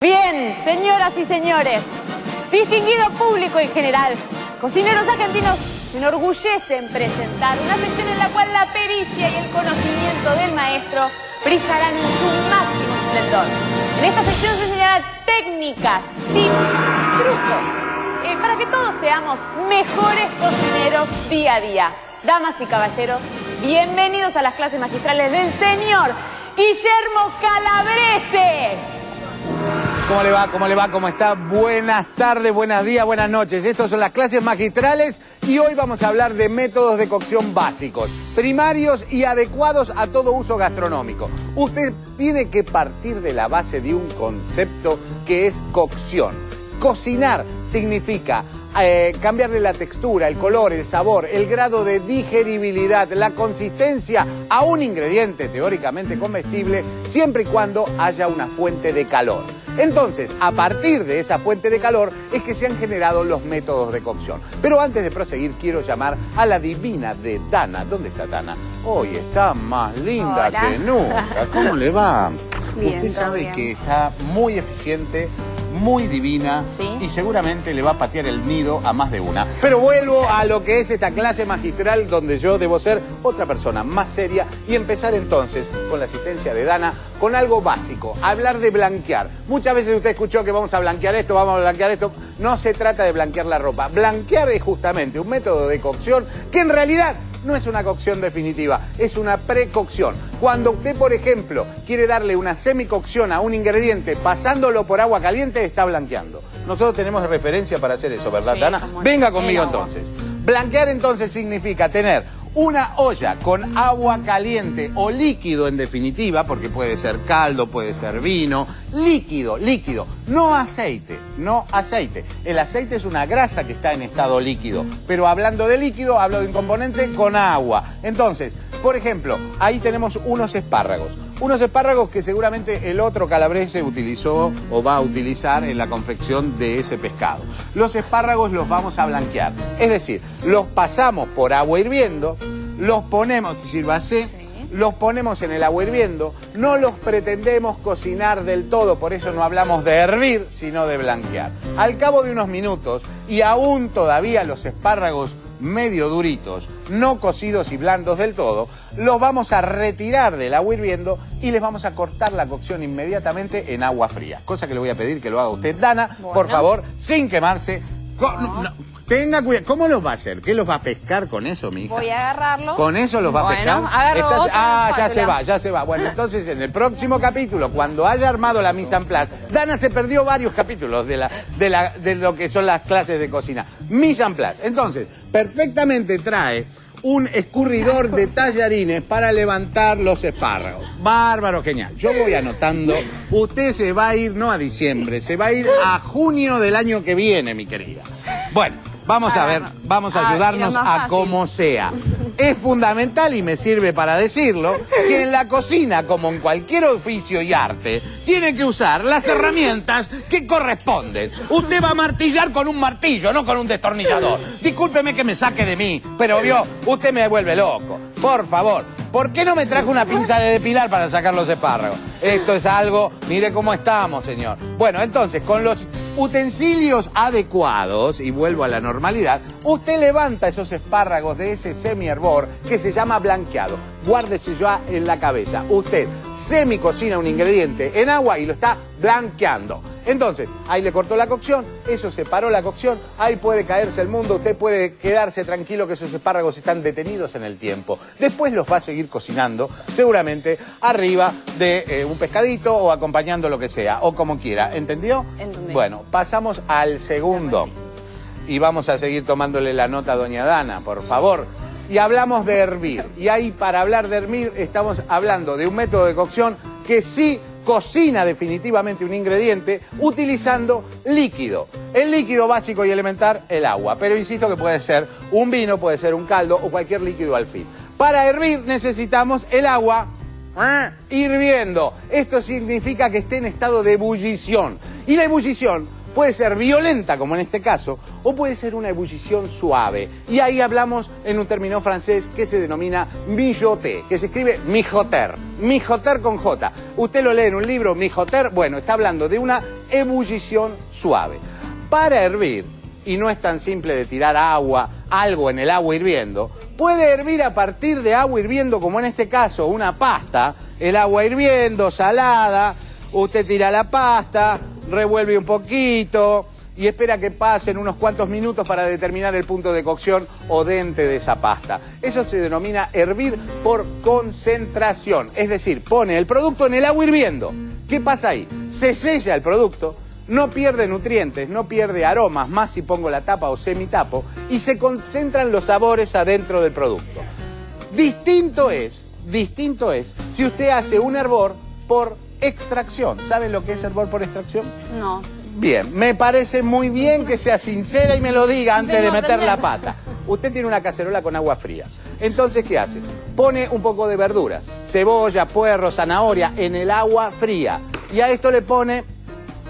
Bien, señoras y señores, distinguido público en general, cocineros argentinos se enorgullecen presentar una sección en la cual la pericia y el conocimiento del maestro brillarán en su máximo esplendor. En esta sección se enseñarán técnicas, tips, trucos, para que todos seamos mejores cocineros día a día. Damas y caballeros, bienvenidos a las clases magistrales del señor Guillermo Calabrese. ¿Cómo le va? ¿Cómo le va? ¿Cómo está? Buenas tardes, buenos días, buenas noches. Estas son las clases magistrales y hoy vamos a hablar de métodos de cocción básicos, primarios y adecuados a todo uso gastronómico. Usted tiene que partir de la base de un concepto que es cocción. Cocinar significa cambiarle la textura, el color, el sabor, el grado de digeribilidad, la consistencia a un ingrediente teóricamente comestible, siempre y cuando haya una fuente de calor. Entonces, a partir de esa fuente de calor es que se han generado los métodos de cocción. Pero antes de proseguir, quiero llamar a la divina de Dana. ¿Dónde está Dana? Hoy está más linda que nunca. ¿Cómo le va? Bien, usted sabe bien. que está muy eficiente, muy divina, ¿sí? Y seguramente le va a patear el nido a más de una. Pero vuelvo a lo que es esta clase magistral donde yo debo ser otra persona más seria y empezar entonces, con la asistencia de Dana, con algo básico, hablar de blanquear. Muchas veces usted escuchó que vamos a blanquear esto, vamos a blanquear esto. No se trata de blanquear la ropa. Blanquear es justamente un método de cocción que en realidad no es una cocción definitiva, es una precocción. Cuando usted, por ejemplo, quiere darle una semicocción a un ingrediente pasándolo por agua caliente, está blanqueando. Nosotros tenemos referencia para hacer eso, ¿verdad, Sí, Dana? como Venga el conmigo agua. entonces. Blanquear entonces significa tener una olla con agua caliente o líquido en definitiva, porque puede ser caldo, puede ser vino, líquido, no aceite, no aceite. El aceite es una grasa que está en estado líquido, pero hablando de líquido, hablo de un componente con agua. Entonces, por ejemplo, ahí tenemos unos espárragos que seguramente el otro Calabrese utilizó o va a utilizar en la confección de ese pescado. Los espárragos los vamos a blanquear, es decir, los pasamos por agua hirviendo, los ponemos, sírvase, los ponemos en el agua hirviendo, no los pretendemos cocinar del todo, por eso no hablamos de hervir, sino de blanquear. Al cabo de unos minutos, y aún todavía los espárragos medio duritos, no cocidos y blandos del todo, los vamos a retirar del agua hirviendo y les vamos a cortar la cocción inmediatamente en agua fría. Cosa que le voy a pedir que lo haga usted, Dana, bueno, por favor, sin quemarse. Tenga cuidado. ¿Cómo los va a hacer? ¿Qué los va a pescar con eso, mi hija? Voy a agarrarlo. ¿Con eso los va a pescar? Agarro otra espátula. Ya se va. Bueno, entonces en el próximo capítulo, cuando haya armado la mise en place, Dana se perdió varios capítulos de lo que son las clases de cocina. Mise en place. Entonces, perfectamente trae un escurridor de tallarines para levantar los espárragos. Bárbaro, genial. Yo voy anotando. Usted se va a ir, no a diciembre, se va a ir a junio del año que viene, mi querida. Bueno, vamos a ver, vamos a ayudarnos a como sea. Es fundamental, y me sirve para decirlo, que en la cocina, como en cualquier oficio y arte, tiene que usar las herramientas que corresponden. Usted va a martillar con un martillo, no con un destornillador. Discúlpeme que me saque de mí, pero vio, usted me vuelve loco. Por favor, ¿por qué no me trajo una pinza de depilar para sacar los espárragos? Esto es algo, mire cómo estamos, señor. Bueno, entonces, con los utensilios adecuados, y vuelvo a la normalidad, usted levanta esos espárragos de ese semi-hervor que se llama blanqueado. Guárdese ya en la cabeza. Usted semi-cocina un ingrediente en agua y lo está blanqueando. Entonces, ahí le cortó la cocción, eso separó la cocción, ahí puede caerse el mundo, usted puede quedarse tranquilo que esos espárragos están detenidos en el tiempo. Después los va a seguir cocinando, seguramente arriba de un pescadito o acompañando lo que sea, o como quiera. ¿Entendió? Entendí. Bueno, pasamos al segundo. Y vamos a seguir tomándole la nota a doña Dana, por favor. Y hablamos de hervir. Y ahí, para hablar de hervir, estamos hablando de un método de cocción que sí cocina definitivamente un ingrediente utilizando líquido. El líquido básico y elemental, el agua. Pero insisto que puede ser un vino, puede ser un caldo o cualquier líquido al fin. Para hervir necesitamos el agua hirviendo. Esto significa que esté en estado de ebullición. Y la ebullición puede ser violenta, como en este caso, o puede ser una ebullición suave. Y ahí hablamos en un término francés que se denomina mijoter, que se escribe mijoter con J. Usted lo lee en un libro, mijoter, bueno, está hablando de una ebullición suave. Para hervir, y no es tan simple de tirar algo en el agua hirviendo, puede hervir a partir de agua hirviendo, como en este caso, una pasta, el agua hirviendo, salada, usted tira la pasta, revuelve un poquito y espera que pasen unos cuantos minutos para determinar el punto de cocción o dente de esa pasta. Eso se denomina hervir por concentración, es decir, pone el producto en el agua hirviendo. ¿Qué pasa ahí? Se sella el producto, no pierde nutrientes, no pierde aromas, más si pongo la tapa o semitapo, y se concentran los sabores adentro del producto. Distinto es si usted hace un hervor por extracción. ¿Saben lo que es hervor por extracción? No. Bien, me parece muy bien que sea sincera y me lo diga antes de meter la pata. Usted tiene una cacerola con agua fría. Entonces, ¿qué hace? Pone un poco de verduras, cebolla, puerro, zanahoria, en el agua fría. Y a esto le pone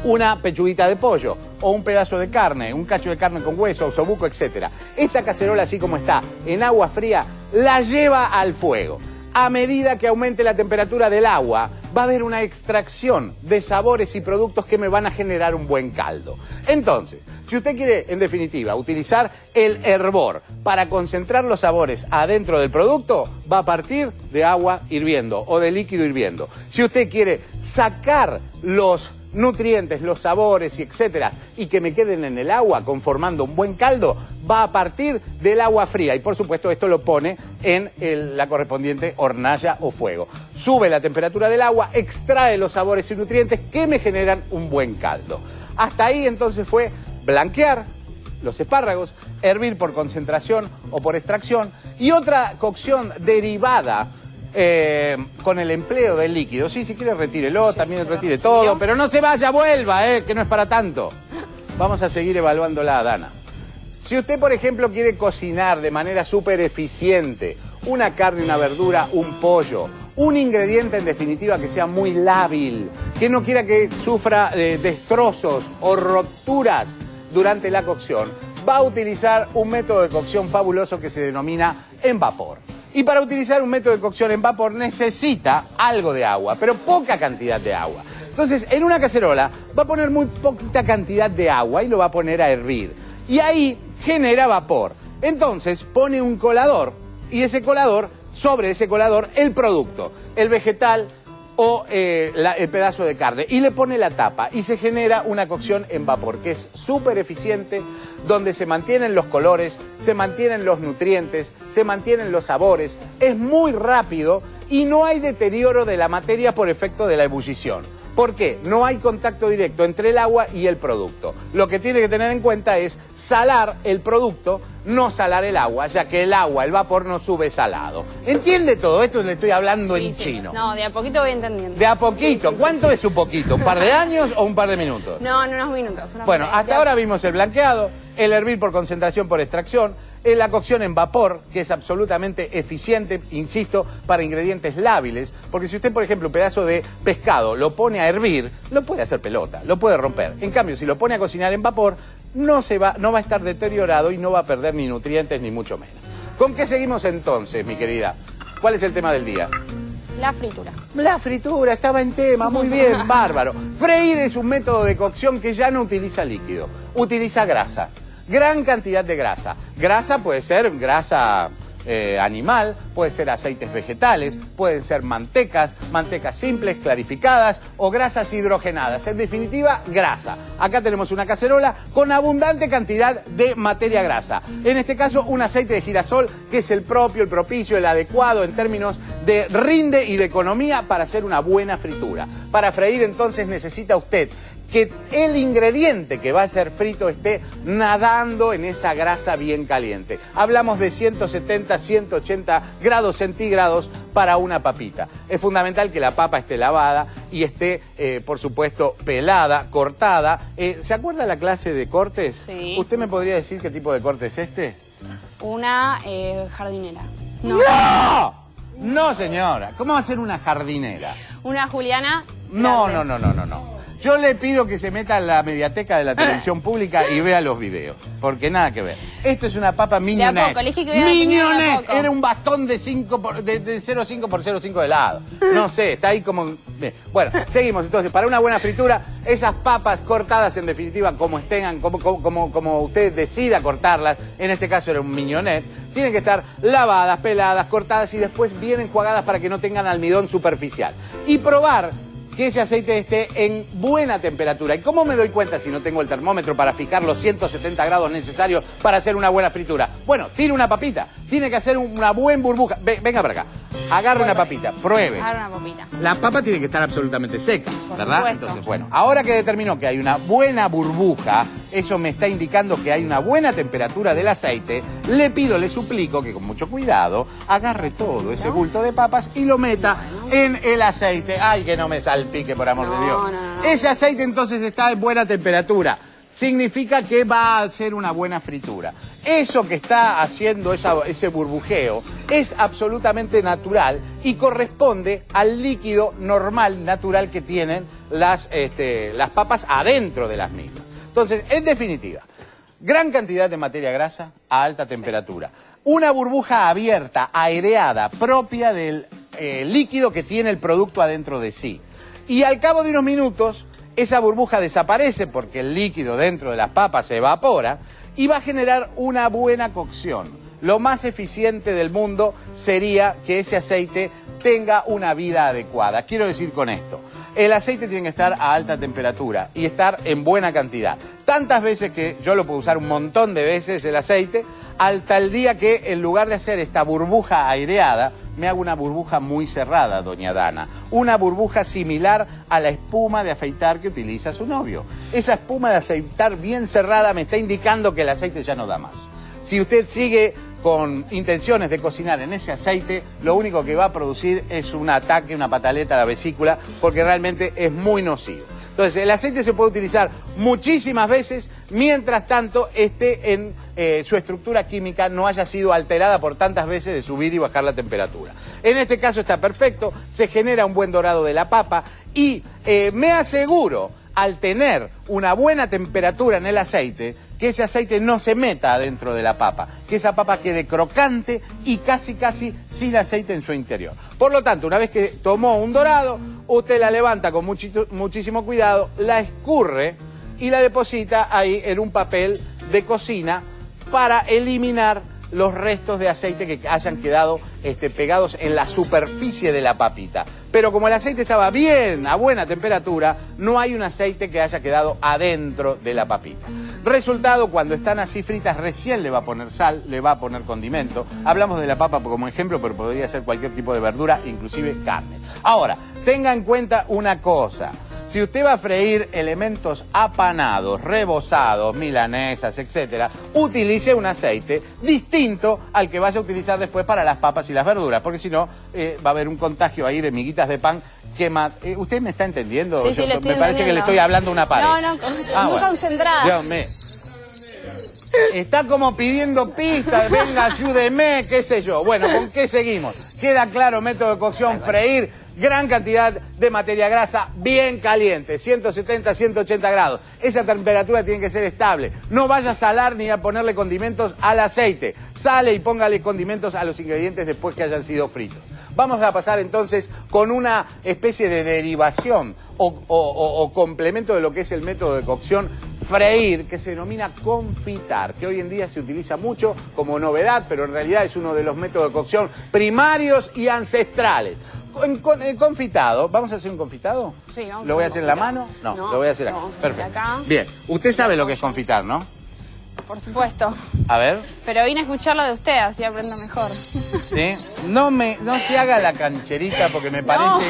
una pechuguita de pollo o un pedazo de carne, un cacho de carne con hueso, osobuco, etc. Esta cacerola, así como está, en agua fría, la lleva al fuego. A medida que aumente la temperatura del agua, va a haber una extracción de sabores y productos que me van a generar un buen caldo. Entonces, si usted quiere, en definitiva, utilizar el hervor para concentrar los sabores adentro del producto, va a partir de agua hirviendo o de líquido hirviendo. Si usted quiere sacar los nutrientes, los sabores y etcétera, y que me queden en el agua conformando un buen caldo, va a partir del agua fría. Y por supuesto esto lo pone en la correspondiente hornalla o fuego. Sube la temperatura del agua, extrae los sabores y nutrientes que me generan un buen caldo. Hasta ahí entonces fue blanquear los espárragos, hervir por concentración o por extracción, y otra cocción derivada con el empleo del líquido. Sí, si quiere retírelo, sí, también retire todo, pero no se vaya, vuelva, que no es para tanto. Vamos a seguir evaluándola a Dana. Si usted, por ejemplo, quiere cocinar de manera súper eficiente una carne, una verdura, un pollo, un ingrediente en definitiva que sea muy lábil, que no quiera que sufra destrozos o rupturas durante la cocción, va a utilizar un método de cocción fabuloso que se denomina en vapor. Y para utilizar un método de cocción en vapor necesita algo de agua, pero poca cantidad de agua. Entonces, en una cacerola va a poner muy poquita cantidad de agua y lo va a poner a hervir. Y ahí genera vapor. Entonces, pone un colador y sobre ese colador, el producto, el vegetal o el pedazo de carne, y le pone la tapa y se genera una cocción en vapor que es súper eficiente, donde se mantienen los colores, se mantienen los nutrientes, se mantienen los sabores, es muy rápido y no hay deterioro de la materia por efecto de la ebullición. ¿Por qué? No hay contacto directo entre el agua y el producto. Lo que tiene que tener en cuenta es salar el producto, no salar el agua, ya que el agua, el vapor, no sube salado. ¿Entiende todo esto? Le estoy hablando en chino. No, de a poquito voy entendiendo. ¿De a poquito? ¿Cuánto es un poquito? ¿Un par de años o un par de minutos? No, en unos minutos. Bueno, hasta ahora vimos el blanqueado, el hervir por concentración por extracción, la cocción en vapor, que es absolutamente eficiente, insisto, para ingredientes lábiles, porque si usted, por ejemplo, un pedazo de pescado lo pone a hervir, lo puede hacer pelota, lo puede romper. En cambio, si lo pone a cocinar en vapor, no va a estar deteriorado y no va a perder ni nutrientes ni mucho menos. ¿Con qué seguimos entonces, mi querida? ¿Cuál es el tema del día? La fritura. La fritura, estaba en tema, muy bien, bárbaro. Freír es un método de cocción que ya no utiliza líquido, utiliza grasa. Gran cantidad de grasa. Grasa puede ser grasa animal, puede ser aceites vegetales, pueden ser mantecas simples, clarificadas o grasas hidrogenadas. En definitiva, grasa. Acá tenemos una cacerola con abundante cantidad de materia grasa. En este caso, un aceite de girasol que es el propio, el propicio, el adecuado en términos de rinde y de economía para hacer una buena fritura. Para freír, entonces, necesita usted que el ingrediente que va a ser frito esté nadando en esa grasa bien caliente. Hablamos de 170, 180 grados centígrados para una papita. Es fundamental que la papa esté lavada y esté, por supuesto, pelada, cortada. ¿Se acuerda la clase de cortes? Sí. ¿Usted me podría decir qué tipo de corte es este? Una jardinera. ¡No! No, señora. ¿Cómo va a ser una jardinera? Una juliana. No. Yo le pido que se meta en la mediateca de la televisión pública y vea los videos, porque nada que ver. Esto es una papa mignonette. De a poco, le dije que voy a Mignonette, era un bastón de 0,5 por 0,5 de lado. No sé, está ahí como... Bien. Bueno, seguimos entonces. Para una buena fritura, esas papas cortadas en definitiva como estén, como usted decida cortarlas, en este caso era un mignonette, tienen que estar lavadas, peladas, cortadas y después bien enjuagadas para que no tengan almidón superficial. Y probar que ese aceite esté en buena temperatura. ¿Y cómo me doy cuenta si no tengo el termómetro para fijar los 170 grados necesarios para hacer una buena fritura? Bueno, tire una papita. Tiene que hacer una buena burbuja. Venga para acá. Agarre una papita, pruebe. Agarre una papita. La papa tiene que estar absolutamente seca, ¿verdad? Supuesto. Entonces, bueno, ahora que determinó que hay una buena burbuja, eso me está indicando que hay una buena temperatura del aceite, le suplico que con mucho cuidado agarre todo ese bulto de papas y lo meta en el aceite. Ay, que no me salpique, por amor de Dios. No. Ese aceite entonces está en buena temperatura. Significa que va a ser una buena fritura. Eso que está haciendo ese burbujeo es absolutamente natural y corresponde al líquido normal, natural que tienen las papas adentro de las mismas. Entonces, en definitiva, gran cantidad de materia grasa a alta temperatura. Una burbuja abierta, aireada, propia del líquido que tiene el producto adentro de sí. Y al cabo de unos minutos, esa burbuja desaparece porque el líquido dentro de las papas se evapora y va a generar una buena cocción. Lo más eficiente del mundo sería que ese aceite tenga una vida adecuada. Quiero decir con esto, el aceite tiene que estar a alta temperatura y estar en buena cantidad. Tantas veces que yo lo puedo usar un montón de veces el aceite, hasta el día que en lugar de hacer esta burbuja aireada, me hago una burbuja muy cerrada, doña Dana. Una burbuja similar a la espuma de afeitar que utiliza su novio. Esa espuma de afeitar bien cerrada me está indicando que el aceite ya no da más. Si usted sigue con intenciones de cocinar en ese aceite, lo único que va a producir es un ataque, una pataleta a la vesícula, porque realmente es muy nocivo. Entonces, el aceite se puede utilizar muchísimas veces, mientras tanto esté en su estructura química no haya sido alterada por tantas veces de subir y bajar la temperatura. En este caso está perfecto, se genera un buen dorado de la papa y me aseguro, al tener una buena temperatura en el aceite, que ese aceite no se meta adentro de la papa, que esa papa quede crocante y casi sin aceite en su interior. Por lo tanto, una vez que tomó un dorado, usted la levanta con muchísimo cuidado, la escurre y la deposita ahí en un papel de cocina para eliminar los restos de aceite que hayan quedado pegados en la superficie de la papita. Pero como el aceite estaba bien, a buena temperatura, no hay un aceite que haya quedado adentro de la papita. Resultado, cuando están así fritas, recién le va a poner sal, le va a poner condimento. Hablamos de la papa como ejemplo, pero podría ser cualquier tipo de verdura, inclusive carne. Ahora, tenga en cuenta una cosa. Si usted va a freír elementos apanados, rebozados, milanesas, etc., utilice un aceite distinto al que vaya a utilizar después para las papas y las verduras, porque si no, va a haber un contagio ahí de miguitas de pan que ¿usted me está entendiendo? Sí, sí, le estoy me parece entendiendo. que le estoy hablando a una pared. No, muy bueno. concentrada. Dios mío. Está como pidiendo pistas, venga, ayúdeme, qué sé yo. Bueno, ¿con qué seguimos? Queda claro, método de cocción, freír, gran cantidad de materia grasa, bien caliente, 170, 180 grados. Esa temperatura tiene que ser estable. No vaya a salar ni a ponerle condimentos al aceite. Sale y póngale condimentos a los ingredientes después que hayan sido fritos. Vamos a pasar entonces con una especie de derivación o complemento de lo que es el método de cocción freír, que se denomina confitar, que hoy en día se utiliza mucho como novedad, pero en realidad es uno de los métodos de cocción primarios y ancestrales. En confitado, ¿vamos a hacer un confitado? Sí, vamos a ¿Lo voy a hacer hacer en un la mano? confitado. No, No, lo voy a hacer acá. lo vamos a hacer Perfecto. acá. Bien, usted sabe lo que es confitar, ¿no? Por supuesto. A ver. Pero vine a escucharlo de usted, así aprendo mejor. ¿Sí? No se haga la cancherita porque me parece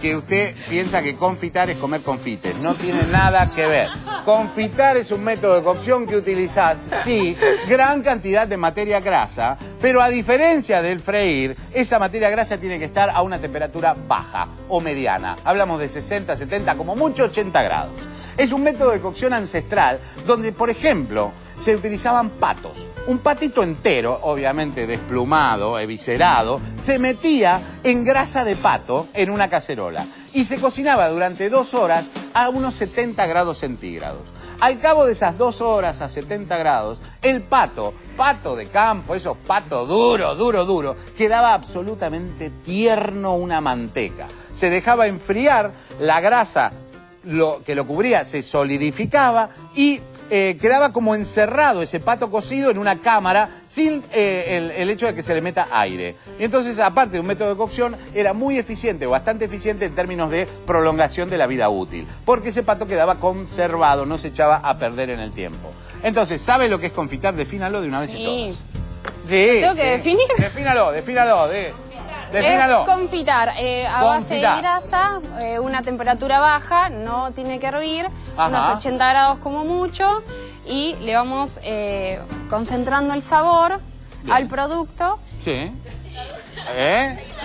que usted piensa que confitar es comer confites. No tiene nada que ver. Confitar es un método de cocción que utilizás, sí, gran cantidad de materia grasa, pero a diferencia del freír, esa materia grasa tiene que estar a una temperatura baja o mediana. Hablamos de 60, 70, como mucho 80 grados. Es un método de cocción ancestral donde, por ejemplo, se utilizaban patos. Un patito entero, obviamente desplumado, eviscerado, se metía en grasa de pato en una cacerola y se cocinaba durante 2 horas a unos 70 grados centígrados. Al cabo de esas 2 horas a 70 grados, el pato de campo, esos patos duro, quedaba absolutamente tierno, una manteca. Se dejaba enfriar, la grasa que lo cubría se solidificaba y quedaba como encerrado ese pato cocido en una cámara sin el hecho de que se le meta aire. Y entonces, aparte de un método de cocción, era muy eficiente, bastante eficiente en términos de prolongación de la vida útil, porque ese pato quedaba conservado, no se echaba a perder en el tiempo. Entonces, ¿sabe lo que es confitar? Defínalo de una vez y todas. Sí. ¿Tengo que definir? Defínalo. Defínalo. Es confitar a base de grasa, una temperatura baja, no tiene que hervir, unos 80 grados como mucho, y le vamos concentrando el sabor al producto. Sí.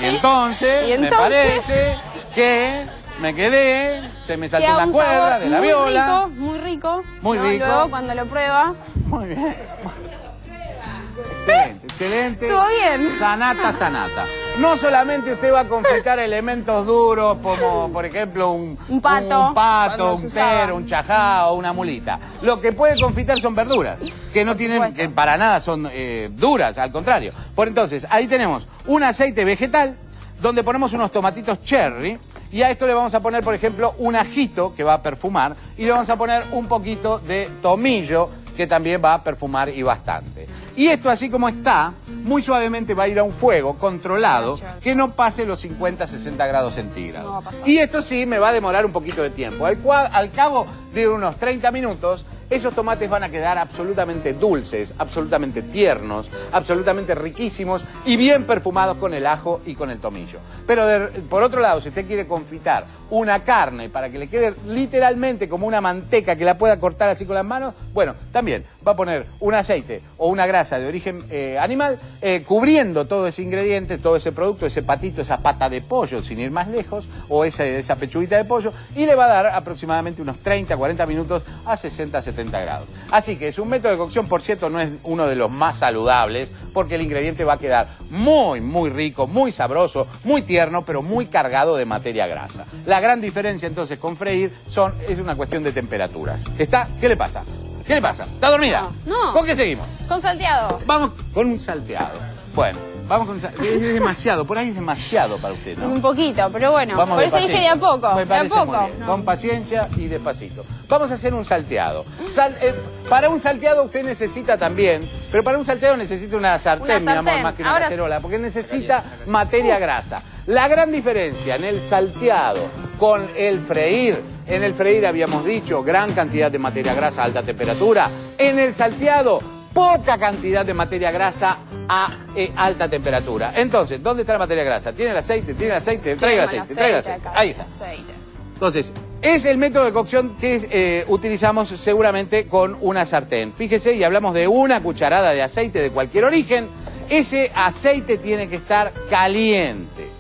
Y entonces, me parece que me quedé, se me saltó la cuerda de la viola. Muy rico. Luego cuando lo prueba. Muy bien. Excelente. ¿Estuvo bien? Sanata. No solamente usted va a confitar elementos duros como, por ejemplo, un pato, un tero, un chajá o una mulita. Lo que puede confitar son verduras, que no tienen, que para nada son duras, al contrario. Por entonces, ahí tenemos un aceite vegetal, donde ponemos unos tomatitos cherry, y a esto le vamos a poner, por ejemplo, un ajito que va a perfumar, y le vamos a poner un poquito de tomillo, que también va a perfumar y bastante. Y esto, así como está, muy suavemente va a ir a un fuego controlado que no pase los 50-60 grados centígrados. No va a pasar. Y esto sí me va a demorar un poquito de tiempo. Al cabo de unos 30 minutos, esos tomates van a quedar absolutamente dulces, absolutamente tiernos, absolutamente riquísimos y bien perfumados con el ajo y con el tomillo. Pero por otro lado, si usted quiere confitar una carne para que le quede literalmente como una manteca que la pueda cortar así con las manos, bueno, también va a poner un aceite o una grasa de origen animal cubriendo todo ese ingrediente, todo ese producto, ese patito, esa pata de pollo, sin ir más lejos, o esa pechuguita de pollo, y le va a dar aproximadamente unos 30-40 minutos a 60-70 grados. Así que es un método de cocción, por cierto, no es uno de los más saludables, porque el ingrediente va a quedar muy rico, muy sabroso, muy tierno, pero muy cargado de materia grasa. La gran diferencia entonces con freír es una cuestión de temperaturas. ¿Qué le pasa? ¿Qué le pasa? ¿Está dormida? No. ¿Con qué seguimos? Con salteado. Vamos con un salteado. Bueno, vamos con un salteado. Es demasiado, por ahí es demasiado para usted, ¿no? Un poquito, pero bueno, vamos por eso dije de a poco. Me parece muy bien. No. Con paciencia y despacito. Vamos a hacer un salteado. Para un salteado usted necesita también, pero para un salteado necesita una sartén, mi amor, más que una cacerola, porque necesita materia grasa. La gran diferencia en el salteado con el freír, en el freír habíamos dicho gran cantidad de materia grasa a alta temperatura, en el salteado poca cantidad de materia grasa a alta temperatura. Entonces, ¿dónde está la materia grasa? ¿Tiene el aceite? Traiga el aceite. Ahí está. Entonces, es el método de cocción que utilizamos seguramente con una sartén. Fíjese, y hablamos de una cucharada de aceite de cualquier origen. Ese aceite tiene que estar caliente.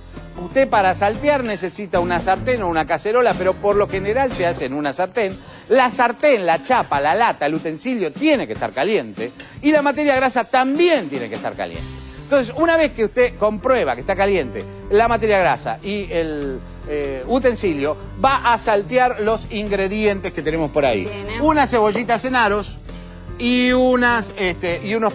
Usted para saltear necesita una sartén o una cacerola, pero por lo general se hace en una sartén. La sartén, la chapa, la lata, el utensilio tiene que estar caliente y la materia grasa también tiene que estar caliente. Entonces, una vez que usted comprueba que está caliente la materia grasa y el utensilio, va a saltear los ingredientes que tenemos por ahí. Unas cebollitas en aros y unos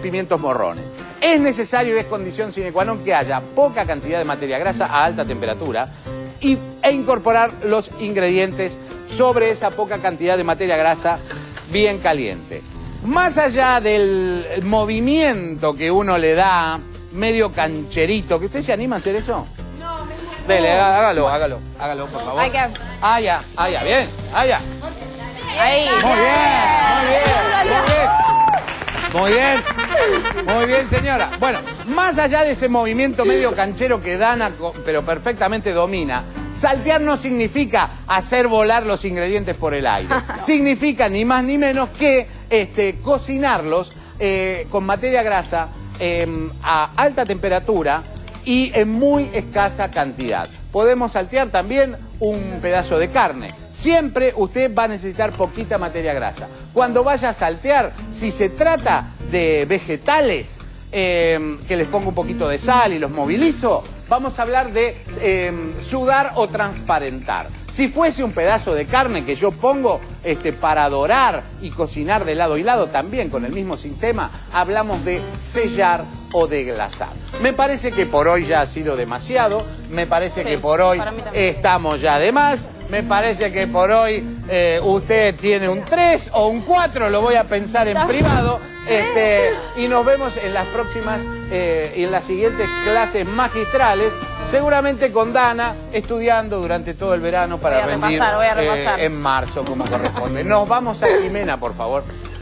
pimientos morrones. Es necesario y es condición sine qua non que haya poca cantidad de materia grasa a alta temperatura e incorporar los ingredientes sobre esa poca cantidad de materia grasa bien caliente. Más allá del movimiento que uno le da, medio cancherito, ¿que usted se anima a hacer eso? No, me muero. Dele, hágalo, por favor. Allá, bien, allá. Ahí. Muy bien, señora. Bueno, más allá de ese movimiento medio canchero que Dana, pero perfectamente domina, saltear no significa hacer volar los ingredientes por el aire. Significa ni más ni menos que cocinarlos con materia grasa a alta temperatura y en muy escasa cantidad. Podemos saltear también un pedazo de carne. Siempre usted va a necesitar poquita materia grasa. Cuando vaya a saltear, si se trata de vegetales, que les pongo un poquito de sal y los movilizo, vamos a hablar de sudar o transparentar. Si fuese un pedazo de carne que yo pongo para dorar y cocinar de lado y lado, también con el mismo sistema, hablamos de sellar o de glasar. Me parece que por hoy ya ha sido demasiado, me parece que por hoy estamos ya de más, me parece que por hoy usted tiene un 3 o un 4, lo voy a pensar en privado, y nos vemos en las próximas y en las siguientes clases magistrales, seguramente con Dana estudiando durante todo el verano para rendir voy a repasar. en marzo como corresponde. Nos vamos a Jimena, por favor.